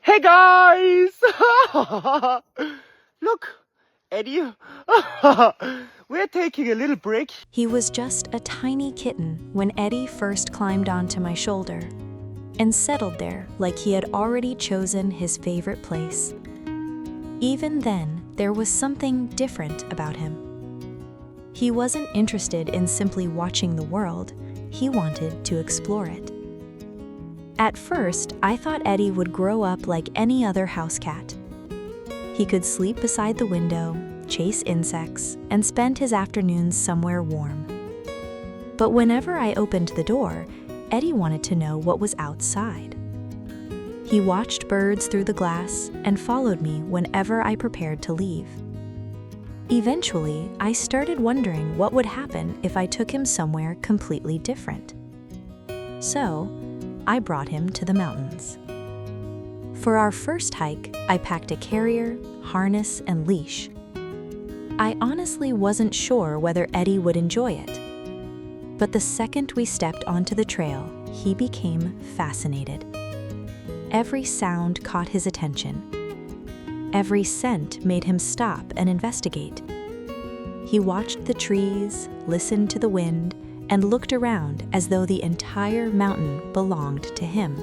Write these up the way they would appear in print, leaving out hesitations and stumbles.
Hey guys! Look, Eddie. We're taking a little break. He was just a tiny kitten when Eddie first climbed onto my shoulder and settled there like he had already chosen his favorite place. Even then, there was something different about him. He wasn't interested in simply watching the world, he wanted to explore it. At first, I thought Eddie would grow up like any other house cat. He could sleep beside the window, chase insects, and spend his afternoons somewhere warm. But whenever I opened the door, Eddie wanted to know what was outside. He watched birds through the glass and followed me whenever I prepared to leave. Eventually, I started wondering what would happen if I took him somewhere completely different. So, I brought him to the mountains. For our first hike, I packed a carrier, harness, and leash. I honestly wasn't sure whether Eddie would enjoy it. But the second we stepped onto the trail, he became fascinated. Every sound caught his attention. Every scent made him stop and investigate. He watched the trees, listened to the wind, and looked around as though the entire mountain belonged to him.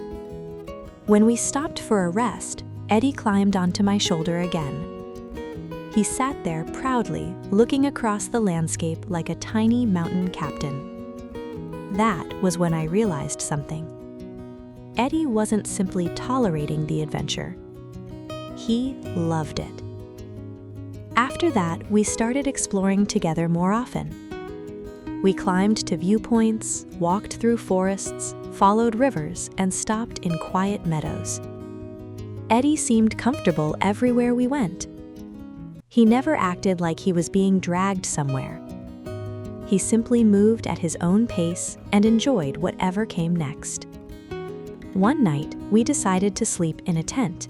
When we stopped for a rest, Eddie climbed onto my shoulder again. He sat there proudly, looking across the landscape like a tiny mountain captain. That was when I realized something. Eddie wasn't simply tolerating the adventure. He loved it. After that, we started exploring together more often. We climbed to viewpoints, walked through forests, followed rivers, and stopped in quiet meadows. Eddie seemed comfortable everywhere we went. He never acted like he was being dragged somewhere. He simply moved at his own pace and enjoyed whatever came next. One night, we decided to sleep in a tent.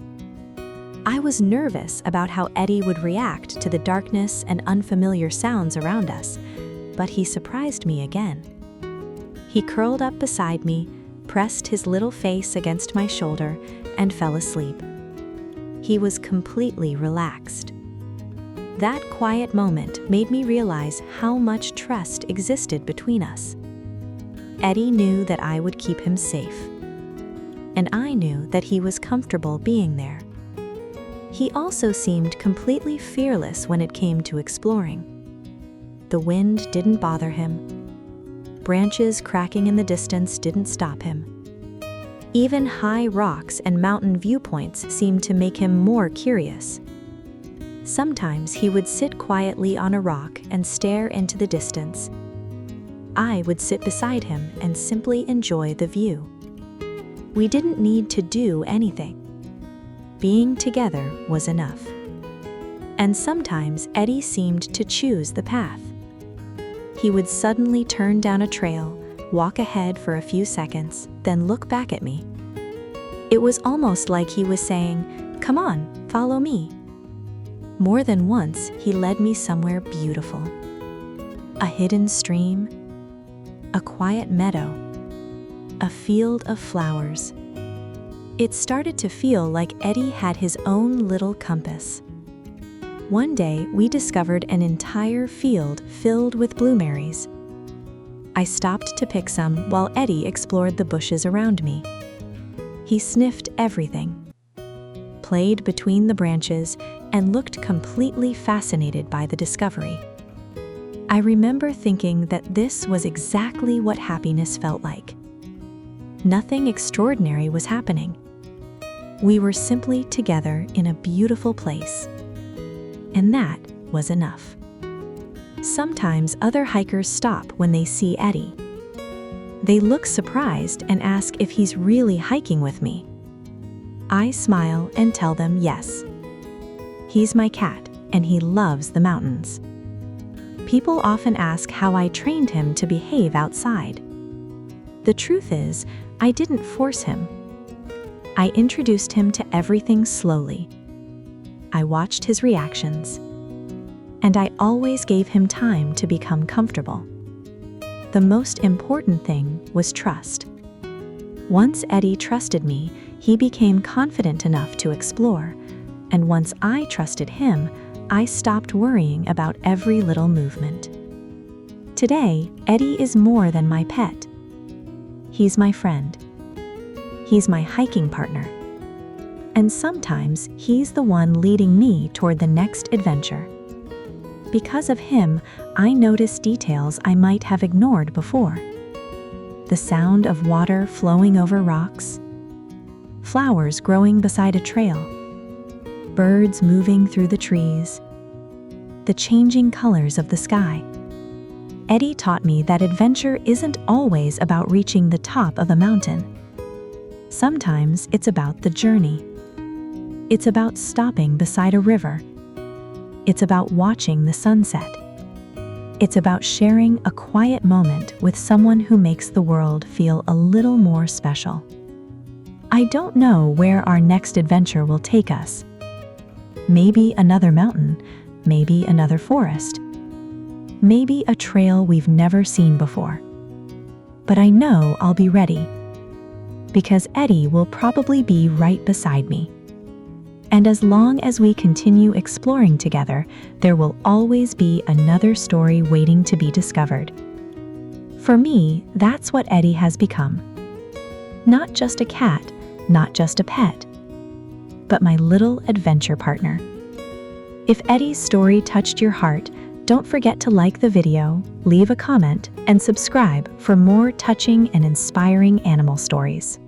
I was nervous about how Eddie would react to the darkness and unfamiliar sounds around us, but he surprised me again. He curled up beside me, pressed his little face against my shoulder, and fell asleep. He was completely relaxed. That quiet moment made me realize how much trust existed between us. Eddie knew that I would keep him safe, and I knew that he was comfortable being there. He also seemed completely fearless when it came to exploring. The wind didn't bother him. Branches cracking in the distance didn't stop him. Even high rocks and mountain viewpoints seemed to make him more curious. Sometimes he would sit quietly on a rock and stare into the distance. I would sit beside him and simply enjoy the view. We didn't need to do anything. Being together was enough. And sometimes Eddie seemed to choose the path. He would suddenly turn down a trail, walk ahead for a few seconds, then look back at me. It was almost like he was saying, "Come on, follow me." More than once, he led me somewhere beautiful. A hidden stream, a quiet meadow, a field of flowers. It started to feel like Eddie had his own little compass. One day, we discovered an entire field filled with blueberries. I stopped to pick some while Eddie explored the bushes around me. He sniffed everything, played between the branches, and looked completely fascinated by the discovery. I remember thinking that this was exactly what happiness felt like. Nothing extraordinary was happening. We were simply together in a beautiful place. And that was enough. Sometimes other hikers stop when they see Eddie. They look surprised and ask if he's really hiking with me. I smile and tell them yes. He's my cat, and he loves the mountains. People often ask how I trained him to behave outside. The truth is, I didn't force him. I introduced him to everything slowly. I watched his reactions, and I always gave him time to become comfortable. The most important thing was trust. Once Eddie trusted me, he became confident enough to explore, and once I trusted him, I stopped worrying about every little movement. Today, Eddie is more than my pet. He's my friend. He's my hiking partner. And sometimes he's the one leading me toward the next adventure. Because of him, I notice details I might have ignored before. The sound of water flowing over rocks, flowers growing beside a trail, birds moving through the trees, the changing colors of the sky. Eddie taught me that adventure isn't always about reaching the top of a mountain. Sometimes it's about the journey. It's about stopping beside a river. It's about watching the sunset. It's about sharing a quiet moment with someone who makes the world feel a little more special. I don't know where our next adventure will take us. Maybe another mountain, maybe another forest, maybe a trail we've never seen before. But I know I'll be ready, because Eddie will probably be right beside me. And as long as we continue exploring together, there will always be another story waiting to be discovered. For me, that's what Eddie has become. Not just a cat, not just a pet, but my little adventure partner. If Eddie's story touched your heart, don't forget to like the video, leave a comment, and subscribe for more touching and inspiring animal stories.